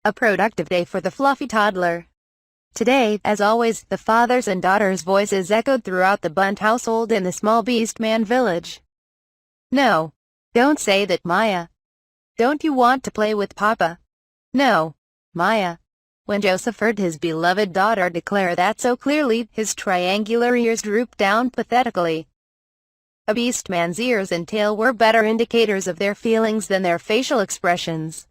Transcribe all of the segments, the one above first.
A productive day for the fluffy toddler. Today, as always, the fathers and daughters' voices echoed throughout the Bunt household in the small beast man village. No. Don't say that, Maya. Don't you want to play with Papa? No, Maya. When Joseph heard his beloved daughter declare that so clearly, his triangular ears drooped down pathetically. A beast man's ears and tail were better indicators of their feelings than their facial expressions.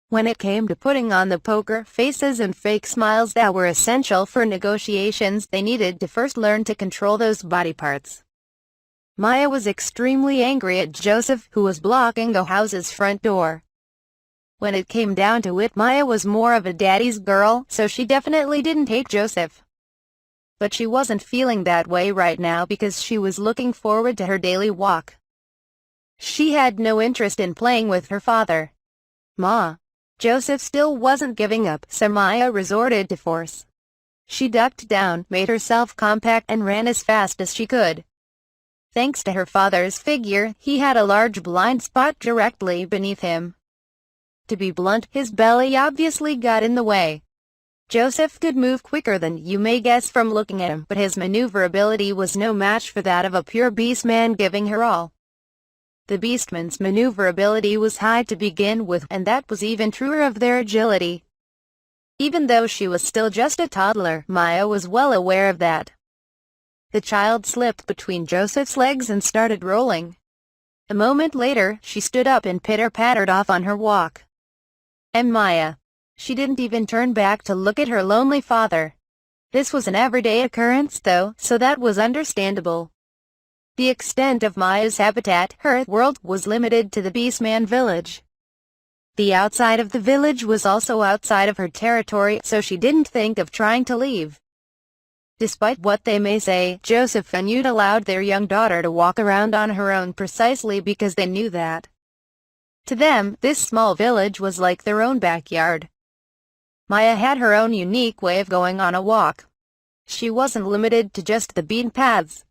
When it came to putting on the poker faces and fake smiles that were essential for negotiations, they needed to first learn to control those body parts. Maya was extremely angry at Joseph, who was blocking the house's front door. When it came down to it, Maya was more of a daddy's girl, so she definitely didn't hate Joseph. But she wasn't feeling that way right now because she was looking forward to her daily walk. She had no interest in playing with her father. Ma. Joseph still wasn't giving up, so Maya resorted to force. She ducked down, made herself compact, and ran as fast as she could. Thanks to her father's figure, he had a large blind spot directly beneath him. To be blunt, his belly obviously got in the way. Joseph could move quicker than you may guess from looking at him, but his maneuverability was no match for that of a pure beastman giving her all. The beastman's maneuverability was high to begin with, and that was even truer of their agility. Even though she was still just a toddler, Maya was well aware of that. The child slipped between Joseph's legs and started rolling. A moment later, she stood up and pitter-pattered off on her walk. And Maya. She didn't even turn back to look at her lonely father. This was an everyday occurrence though, so that was understandable. The extent of Maya's habitat, her world, was limited to the Beastman village. The outside of the village was also outside of her territory, so she didn't think of trying to leave. Despite what they may say, Joseph and Jude allowed their young daughter to walk around on her own precisely because they knew that. To them, this small village was like their own backyard. Maya had her own unique way of going on a walk. She wasn't limited to just the beaten paths.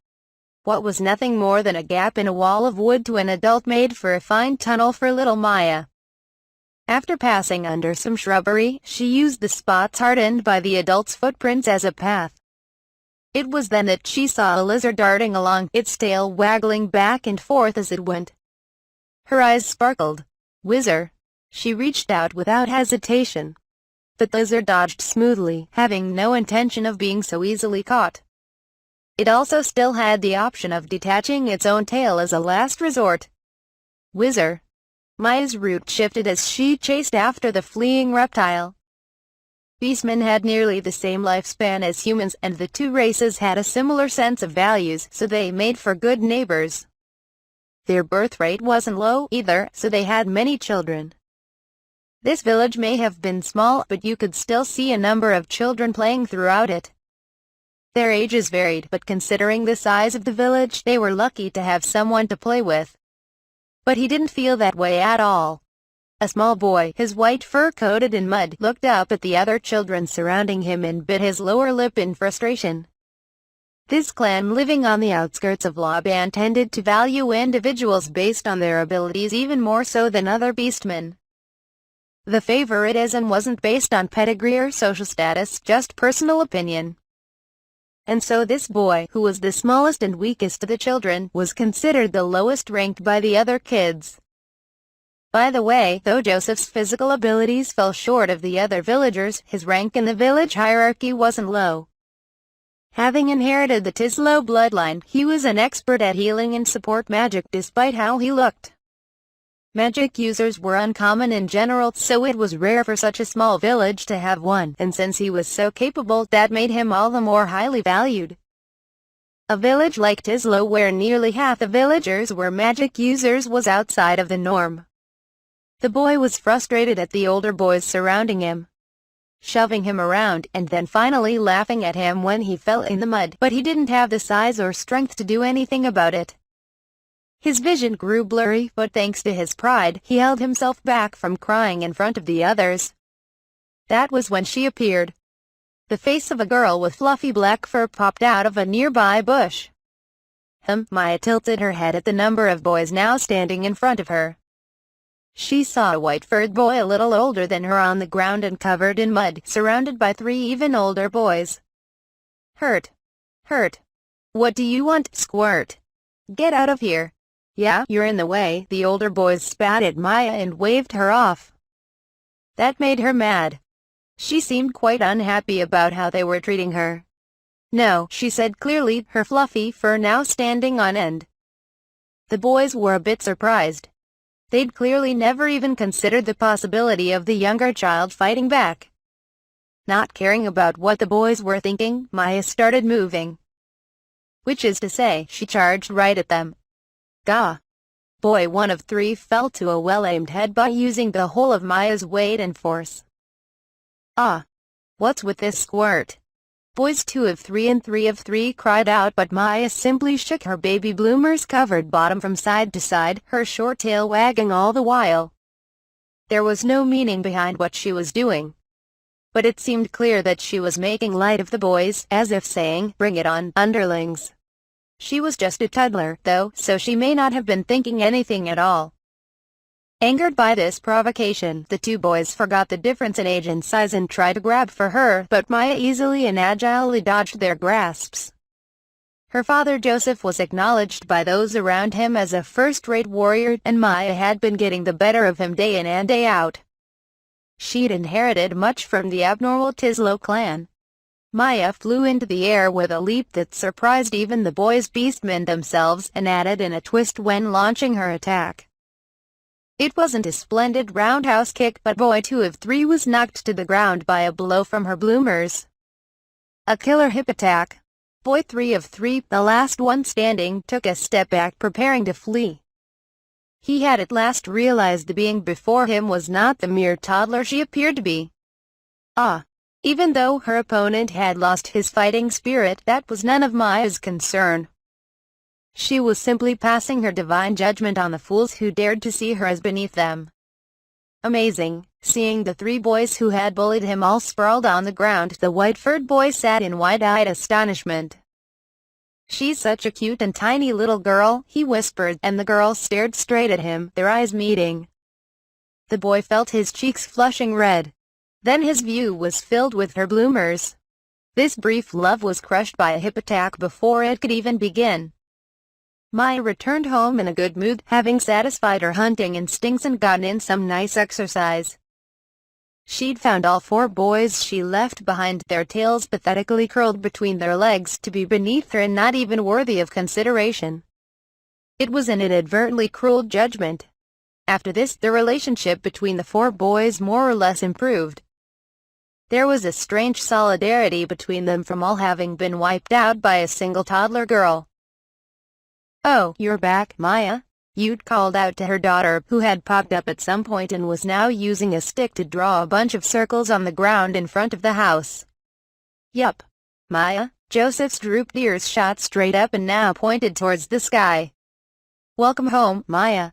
What was nothing more than a gap in a wall of wood to an adult made for a fine tunnel for little Maya. After passing under some shrubbery, she used the spots hardened by the adult's footprints as a path. It was then that she saw a lizard darting along, its tail waggling back and forth as it went. Her eyes sparkled. Whizzer! She reached out without hesitation. The lizard dodged smoothly, having no intention of being so easily caught. It also still had the option of detaching its own tail as a last resort. Whizzer! Maya's route shifted as she chased after the fleeing reptile. Beastmen had nearly the same lifespan as humans, and the two races had a similar sense of values, so they made for good neighbors. Their birth rate wasn't low either, so they had many children. This village may have been small, but you could still see a number of children playing throughout it. Their ages varied, but considering the size of the village, they were lucky to have someone to play with. But he didn't feel that way at all. A small boy, his white fur coated in mud, looked up at the other children surrounding him and bit his lower lip in frustration. This clan living on the outskirts of Laban tended to value individuals based on their abilities even more so than other beastmen. The favoritism wasn't based on pedigree or social status, just personal opinion. And so this boy, who was the smallest and weakest of the children, was considered the lowest ranked by the other kids. By the way, though Joseph's physical abilities fell short of the other villagers, his rank in the village hierarchy wasn't low. Having inherited the Tislo bloodline, he was an expert at healing and support magic despite how he looked. Magic users were uncommon in general, so it was rare for such a small village to have one, and since he was so capable, that made him all the more highly valued. A village like Tislo, where nearly half the villagers were magic users, was outside of the norm. The boy was frustrated at the older boys surrounding him, shoving him around, and then finally laughing at him when he fell in the mud, but he didn't have the size or strength to do anything about it. His vision grew blurry, but thanks to his pride, he held himself back from crying in front of the others. That was when she appeared. The face of a girl with fluffy black fur popped out of a nearby bush. Maya tilted her head at the number of boys now standing in front of her. She saw a white-furred boy a little older than her on the ground and covered in mud, surrounded by 3 even older boys. Hurt. Hurt. What do you want, Squirt? Get out of here. Yeah, you're in the way. The older boys spat at Maya and waved her off. That made her mad. She seemed quite unhappy about how they were treating her. No, she said clearly, her fluffy fur now standing on end. The boys were a bit surprised. They'd clearly never even considered the possibility of the younger child fighting back. Not caring about what the boys were thinking, Maya started moving. Which is to say, she charged right at them. Gah! Boy 1 of 3 fell to a well-aimed headbutt using the whole of Maya's weight and force. Ah! What's with this Squirt? Boys 2 of 3 and 3 of 3 cried out, but Maya simply shook her baby bloomers covered bottom from side to side, her short tail wagging all the while. There was no meaning behind what she was doing. But it seemed clear that she was making light of the boys, as if saying, "Bring it on, underlings." She was just a toddler, though, so she may not have been thinking anything at all. Angered by this provocation, the 2 boys forgot the difference in age and size and tried to grab for her, but Maya easily and agilely dodged their grasps. Her father Joseph was acknowledged by those around him as a first-rate warrior, and Maya had been getting the better of him day in and day out. She'd inherited much from the abnormal Tislo clan. Maya flew into the air with a leap that surprised even the boys' beastmen themselves, and added in a twist when launching her attack. It wasn't a splendid roundhouse kick, but boy 2 of 3 was knocked to the ground by a blow from her bloomers. A killer hip attack. Boy 3 of 3, the last one standing, took a step back, preparing to flee. He had at last realized the being before him was not the mere toddler she appeared to be. Ah! Even though her opponent had lost his fighting spirit, that was none of Maya's concern. She was simply passing her divine judgment on the fools who dared to see her as beneath them. Amazing, seeing the 3 boys who had bullied him all sprawled on the ground, the white-furred boy sat in wide-eyed astonishment. "She's such a cute and tiny little girl," he whispered, and the girls stared straight at him, their eyes meeting. The boy felt his cheeks flushing red. Then his view was filled with her bloomers. This brief love was crushed by a hip attack before it could even begin. Maya returned home in a good mood, having satisfied her hunting instincts and gotten in some nice exercise. She'd found all 4 boys she left behind, their tails pathetically curled between their legs, to be beneath her and not even worthy of consideration. It was an inadvertently cruel judgment. After this, the relationship between the 4 boys more or less improved. There was a strange solidarity between them from all having been wiped out by a single toddler girl. "Oh, you're back, Maya," You'd called out to her daughter, who had popped up at some point and was now using a stick to draw a bunch of circles on the ground in front of the house. "Yup, Maya." Joseph's drooped ears shot straight up and now pointed towards the sky. "Welcome home, Maya.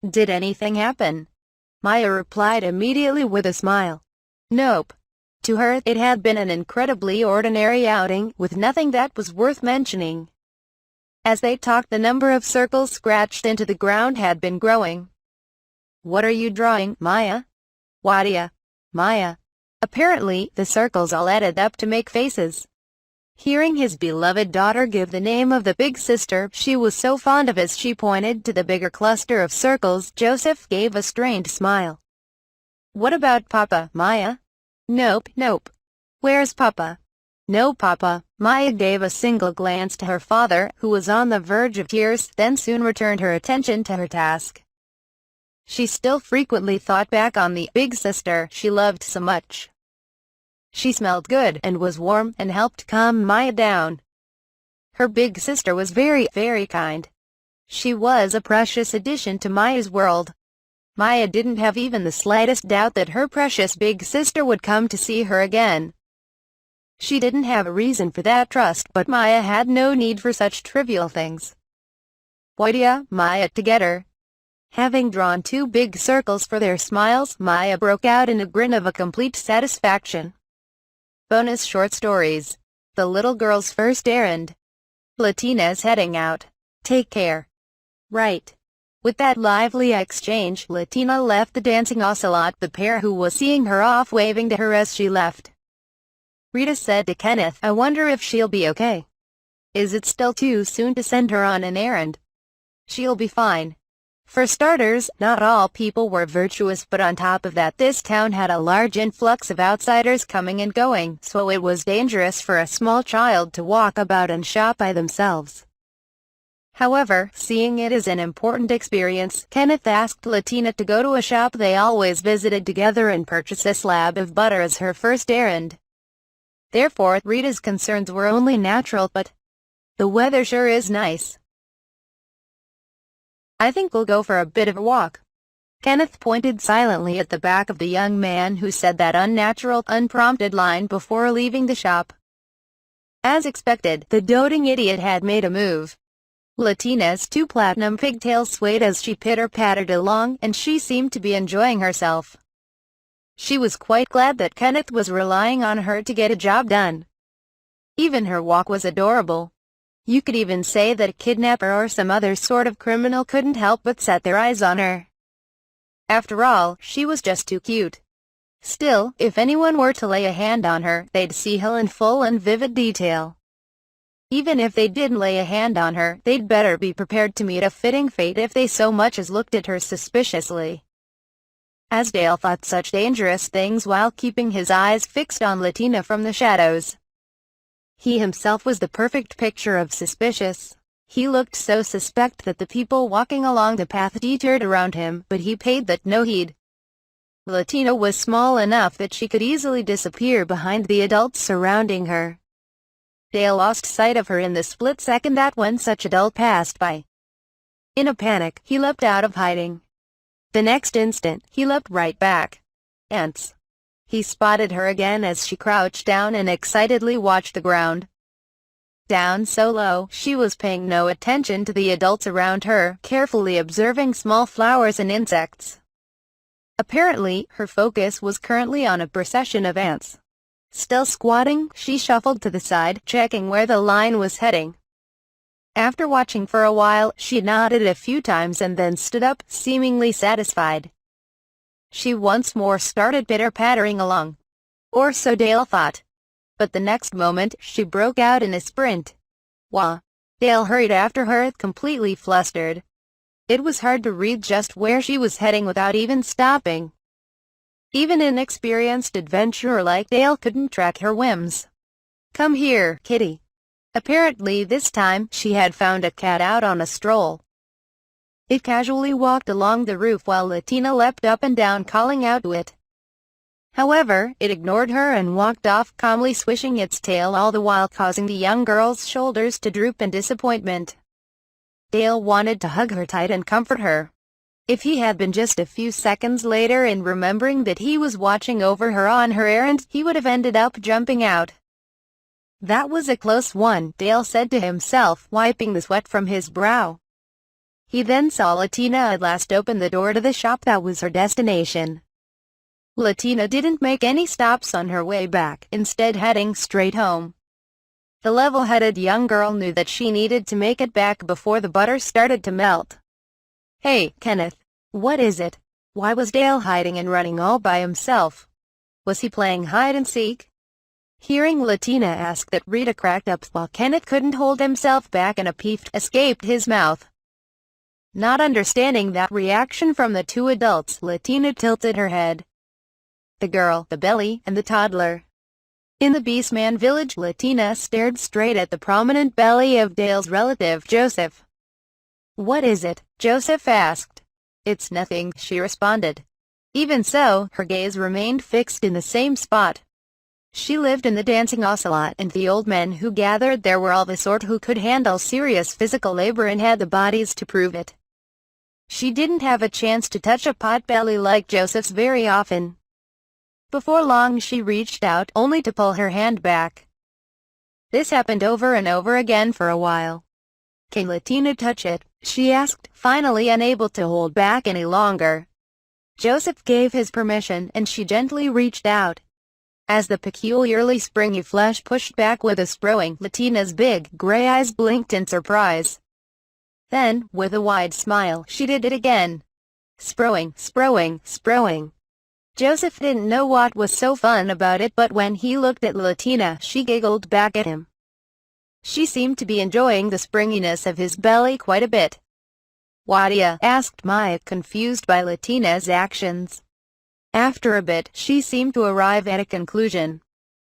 Did anything happen?" Maya replied immediately with a smile. Nope. To her, it had been an incredibly ordinary outing, with nothing that was worth mentioning. As they talked, the number of circles scratched into the ground had been growing. "What are you drawing, Maya?" "Wadia, Maya." Apparently, the circles all added up to make faces. Hearing his beloved daughter give the name of the big sister she was so fond of as she pointed to the bigger cluster of circles, Joseph gave a strained smile. "What about Papa, Maya?" "Nope, nope." "Where's Papa?" "No Papa." Maya gave a single glance to her father, who was on the verge of tears, then soon returned her attention to her task. She still frequently thought back on the big sister she loved so much. She smelled good and was warm and helped calm Maya down. Her big sister was very, very kind. She was a precious addition to Maya's world. Maya didn't have even the slightest doubt that her precious big sister would come to see her again. She didn't have a reason for that trust, but Maya had no need for such trivial things. "Wadia, Maya," together. Having drawn 2 big circles for their smiles, Maya broke out in a grin of a complete satisfaction. Bonus short stories. The Little Girl's First Errand. Latina's heading out. Take care. Right. With that lively exchange, Latina left the dancing ocelot, the pair who was seeing her off waving to her as she left. Rita said to Kenneth, "I wonder if she'll be okay. Is it still too soon to send her on an errand?" "She'll be fine. For starters, not all people were virtuous, but on top of that, this town had a large influx of outsiders coming and going, so it was dangerous for a small child to walk about and shop by themselves." However, seeing it as an important experience, Kenneth asked Latina to go to a shop they always visited together and purchase a slab of butter as her first errand. Therefore, Rita's concerns were only natural, but the weather sure is nice. "I think we'll go for a bit of a walk." Kenneth pointed silently at the back of the young man who said that unnatural, unprompted line before leaving the shop. As expected, the doting idiot had made a move. Latina's two platinum pigtails swayed as she pitter-pattered along, and she seemed to be enjoying herself. She was quite glad that Kenneth was relying on her to get a job done. Even her walk was adorable. You could even say that a kidnapper or some other sort of criminal couldn't help but set their eyes on her. After all, she was just too cute. Still, if anyone were to lay a hand on her, they'd see her in full and vivid detail. Even if they didn't lay a hand on her, they'd better be prepared to meet a fitting fate if they so much as looked at her suspiciously. As Dale thought such dangerous things while keeping his eyes fixed on Latina from the shadows. He himself was the perfect picture of suspicious. He looked so suspect that the people walking along the path detoured around him, but he paid that no heed. Latina was small enough that she could easily disappear behind the adults surrounding her. Dale lost sight of her in the split second that one such adult passed by. In a panic, he leapt out of hiding. The next instant, he leapt right back. Ants. He spotted her again as she crouched down and excitedly watched the ground. Down so low, she was paying no attention to the adults around her, carefully observing small flowers and insects. Apparently, her focus was currently on a procession of ants. Still squatting, she shuffled to the side, checking where the line was heading. After watching for a while, she nodded a few times and then stood up, seemingly satisfied. She once more started pitter-pattering along. Or so Dale thought. But the next moment, she broke out in a sprint. Wah! Dale hurried after her, completely flustered. It was hard to read just where she was heading without even stopping. Even an experienced adventurer like Dale couldn't track her whims. "Come here, kitty." Apparently this time, she had found a cat out on a stroll. It casually walked along the roof while Latina leapt up and down calling out to it. However, it ignored her and walked off calmly, swishing its tail all the while causing the young girl's shoulders to droop in disappointment. Dale wanted to hug her tight and comfort her. If he had been just a few seconds later in remembering that he was watching over her on her errand, he would have ended up jumping out. That was a close one, Dale said to himself, wiping the sweat from his brow. He then saw Latina at last open the door to the shop that was her destination. Latina didn't make any stops on her way back, instead heading straight home. The level-headed young girl knew that she needed to make it back before the butter started to melt. "Hey, Kenneth. What is it? Why was Dale hiding and running all by himself? Was he playing hide-and-seek?" Hearing Latina ask that, Rita cracked up while Kenneth couldn't hold himself back and a peef escaped his mouth. Not understanding that reaction from the two adults, Latina tilted her head. The girl, the belly, and the toddler. In the Beastman village, Latina stared straight at the prominent belly of Dale's relative, Joseph. "What is it?" Joseph asked. "It's nothing," she responded. Even so, her gaze remained fixed in the same spot. She lived in the Dancing Ocelot, and the old men who gathered there were all the sort who could handle serious physical labor and had the bodies to prove it. She didn't have a chance to touch a potbelly like Joseph's very often. Before long she reached out, only to pull her hand back. This happened over and over again for a while. "Can Latina touch it?" she asked, finally unable to hold back any longer. Joseph gave his permission, and she gently reached out. As the peculiarly springy flesh pushed back with a sprowing, Latina's big, gray eyes blinked in surprise. Then, with a wide smile, she did it again. Sprowing, sprowing, sprowing. Joseph didn't know what was so fun about it, but when he looked at Latina, she giggled back at him. She seemed to be enjoying the springiness of his belly quite a bit. "What'ya?" asked Maya, confused by Latina's actions. After a bit, she seemed to arrive at a conclusion.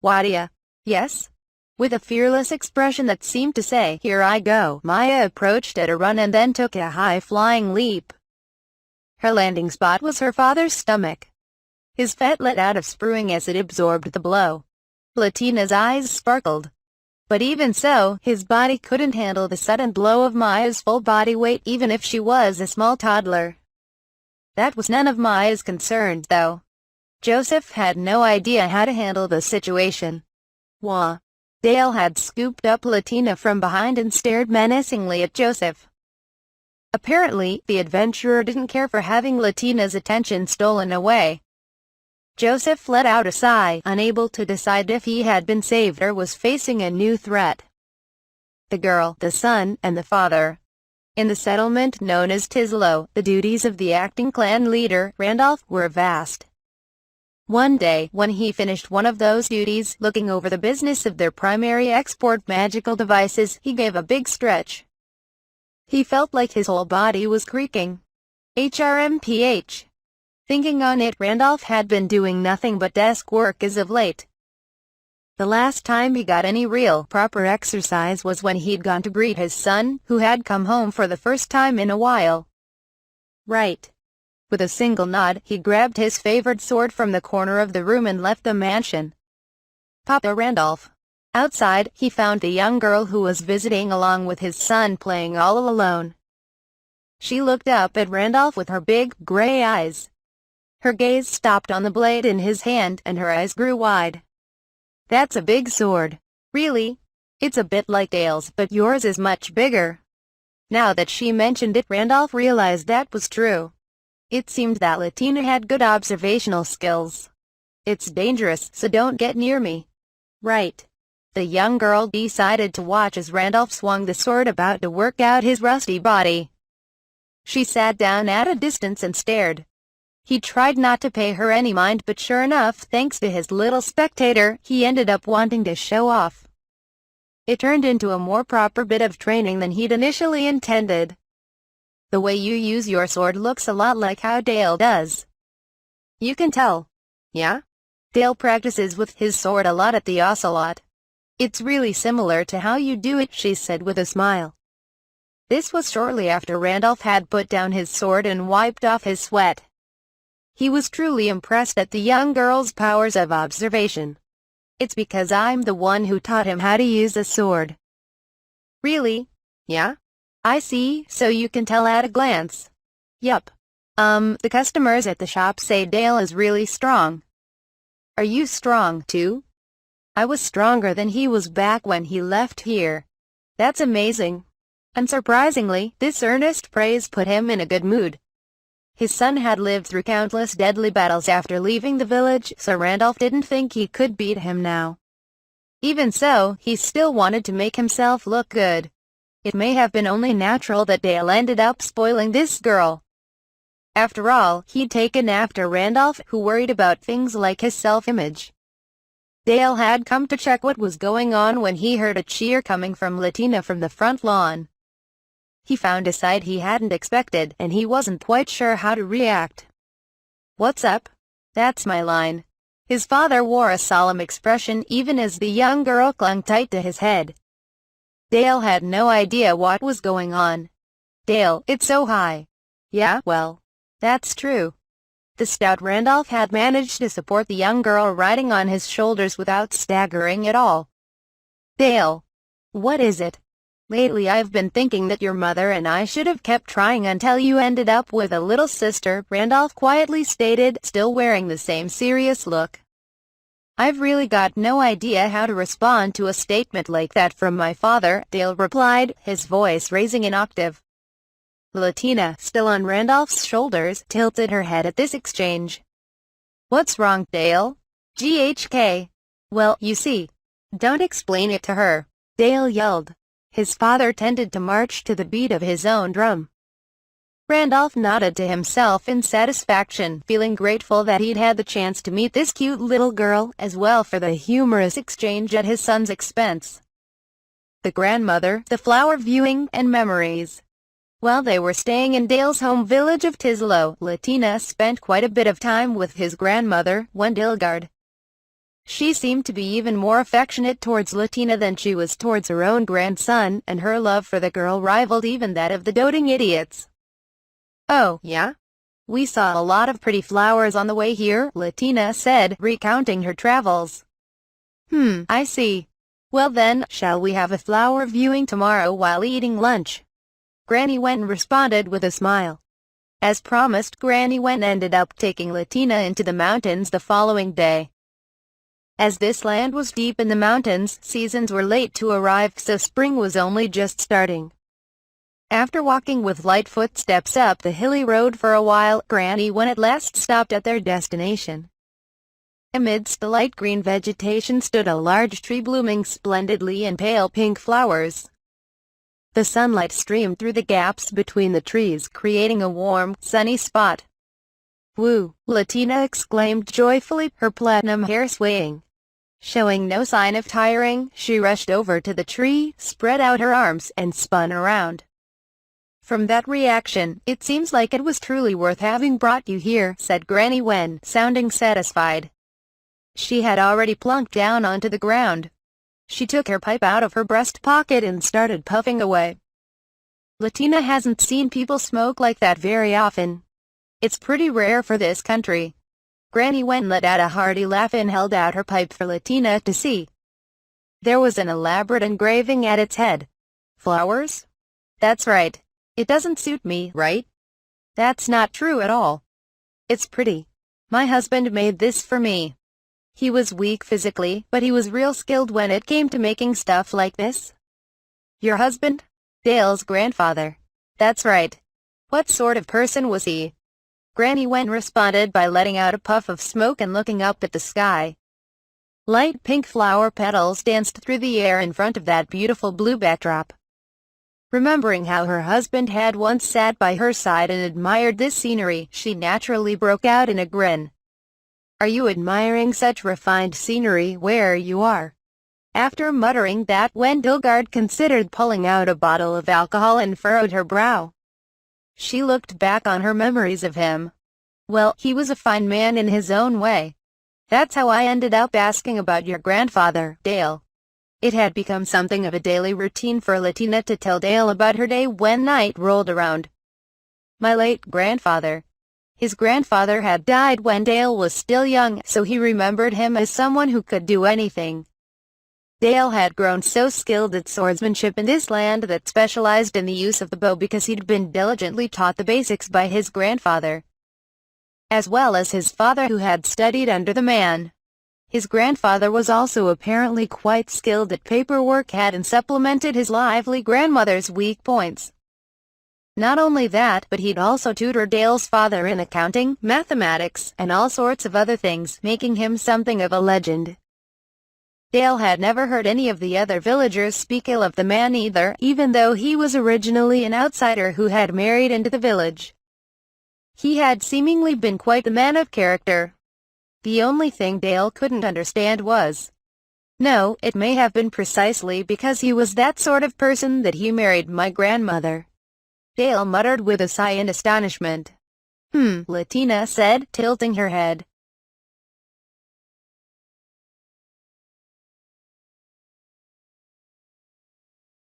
"What'ya?" "Yes?" With a fearless expression that seemed to say, "Here I go," Maya approached at a run and then took a high-flying leap. Her landing spot was her father's stomach. His fat let out of sprewing as it absorbed the blow. Latina's eyes sparkled. But even so, his body couldn't handle the sudden blow of Maya's full body weight, even if she was a small toddler. That was none of Maya's concern, though. Joseph had no idea how to handle the situation. Wah! Dale had scooped up Latina from behind and stared menacingly at Joseph. Apparently, the adventurer didn't care for having Latina's attention stolen away. Joseph let out a sigh, unable to decide if he had been saved or was facing a new threat. The girl, the son, and the father. In the settlement known as Tislow, the duties of the acting clan leader, Randolph, were vast. One day, when he finished one of those duties, looking over the business of their primary export magical devices, he gave a big stretch. He felt like his whole body was creaking. HRMPH. Thinking on it, Randolph had been doing nothing but desk work as of late. The last time he got any real, proper exercise was when he'd gone to greet his son, who had come home for the first time in a while. Right. With a single nod, he grabbed his favorite sword from the corner of the room and left the mansion. Papa Randolph. Outside, he found the young girl who was visiting along with his son playing all alone. She looked up at Randolph with her big, gray eyes. Her gaze stopped on the blade in his hand, and her eyes grew wide. "That's a big sword." "Really? It's a bit like Dale's, but yours is much bigger." Now that she mentioned it, Randolph realized that was true. It seemed that Latina had good observational skills. "It's dangerous, so don't get near me." "Right." The young girl decided to watch as Randolph swung the sword about to work out his rusty body. She sat down at a distance and stared. He tried not to pay her any mind, but sure enough, thanks to his little spectator, he ended up wanting to show off. It turned into a more proper bit of training than he'd initially intended. "The way you use your sword looks a lot like how Dale does." "You can tell." "Yeah? Dale practices with his sword a lot at the Ocelot. It's really similar to how you do it," she said with a smile. This was shortly after Randolph had put down his sword and wiped off his sweat. He was truly impressed at the young girl's powers of observation. "It's because I'm the one who taught him how to use a sword." "Really? Yeah? I see, so you can tell at a glance." "Yup. The customers at the shop say Dale is really strong." "Are you strong, too?" "I was stronger than he was back when he left here." "That's amazing." Unsurprisingly, this earnest praise put him in a good mood. His son had lived through countless deadly battles after leaving the village, so Randolph didn't think he could beat him now. Even so, he still wanted to make himself look good. It may have been only natural that Dale ended up spoiling this girl. After all, he'd taken after Randolph, who worried about things like his self-image. Dale had come to check what was going on when he heard a cheer coming from Latina from the front lawn. He found a sight he hadn't expected, and he wasn't quite sure how to react. "What's up?" "That's my line." His father wore a solemn expression even as the young girl clung tight to his head. Dale had no idea what was going on. "Dale, it's so high." "Yeah, well, that's true." The stout Randolph had managed to support the young girl riding on his shoulders without staggering at all. "Dale." "What is it?" "Lately I've been thinking that your mother and I should have kept trying until you ended up with a little sister," Randolph quietly stated, still wearing the same serious look. "I've really got no idea how to respond to a statement like that from my father," Dale replied, his voice raising an octave. Latina, still on Randolph's shoulders, tilted her head at this exchange. "What's wrong, Dale?" "GHK. Well, you see." "Don't explain it to her," Dale yelled. His father tended to march to the beat of his own drum. Randolph nodded to himself in satisfaction, feeling grateful that he'd had the chance to meet this cute little girl, as well for the humorous exchange at his son's expense. The grandmother, the flower viewing, and memories. While they were staying in Dale's home village of Tislow, Latina spent quite a bit of time with his grandmother, Wendilgard. She seemed to be even more affectionate towards Latina than she was towards her own grandson, and her love for the girl rivaled even that of the doting idiots. "Oh, yeah? We saw a lot of pretty flowers on the way here," Latina said, recounting her travels. I see. Well then, shall we have a flower viewing tomorrow while eating lunch?" Granny Wen responded with a smile. As promised, Granny Wen ended up taking Latina into the mountains the following day. As this land was deep in the mountains, seasons were late to arrive, so spring was only just starting. After walking with light footsteps up the hilly road for a while, Granny Wen at last stopped at their destination. Amidst the light green vegetation stood a large tree blooming splendidly in pale pink flowers. The sunlight streamed through the gaps between the trees, creating a warm, sunny spot. "Woo!" Latina exclaimed joyfully, her platinum hair swaying. Showing no sign of tiring, she rushed over to the tree, spread out her arms, and spun around. "From that reaction, it seems like it was truly worth having brought you here," said Granny Wen, sounding satisfied. She had already plunked down onto the ground. She took her pipe out of her breast pocket and started puffing away. Latina hasn't seen people smoke like that very often. It's pretty rare for this country. Granny Wen let out a hearty laugh and held out her pipe for Latina to see. There was an elaborate engraving at its head. "Flowers? That's right. It doesn't suit me, right?" "That's not true at all. It's pretty. My husband made this for me. He was weak physically, but he was real skilled when it came to making stuff like this." "Your husband? Dale's grandfather?" "That's right. What sort of person was he?" Granny Wen responded by letting out a puff of smoke and looking up at the sky. Light pink flower petals danced through the air in front of that beautiful blue backdrop. Remembering how her husband had once sat by her side and admired this scenery, she naturally broke out in a grin. "Are you admiring such refined scenery where you are?" After muttering that, Wendilgard considered pulling out a bottle of alcohol and furrowed her brow. She looked back on her memories of him. Well, he was a fine man in his own way. "That's how I ended up asking about your grandfather, Dale." It had become something of a daily routine for Latina to tell Dale about her day when night rolled around. "My late grandfather." His grandfather had died when Dale was still young, so he remembered him as someone who could do anything. Dale had grown so skilled at swordsmanship in this land that specialized in the use of the bow because he'd been diligently taught the basics by his grandfather, as well as his father who had studied under the man. His grandfather was also apparently quite skilled at paperwork and supplemented his lively grandmother's weak points. Not only that, but he'd also tutored Dale's father in accounting, mathematics, and all sorts of other things, making him something of a legend. Dale had never heard any of the other villagers speak ill of the man either, even though he was originally an outsider who had married into the village. He had seemingly been quite the man of character. The only thing Dale couldn't understand was, no, it may have been precisely because he was that sort of person that he married my grandmother. Dale muttered with a sigh in astonishment. Latina said, tilting her head.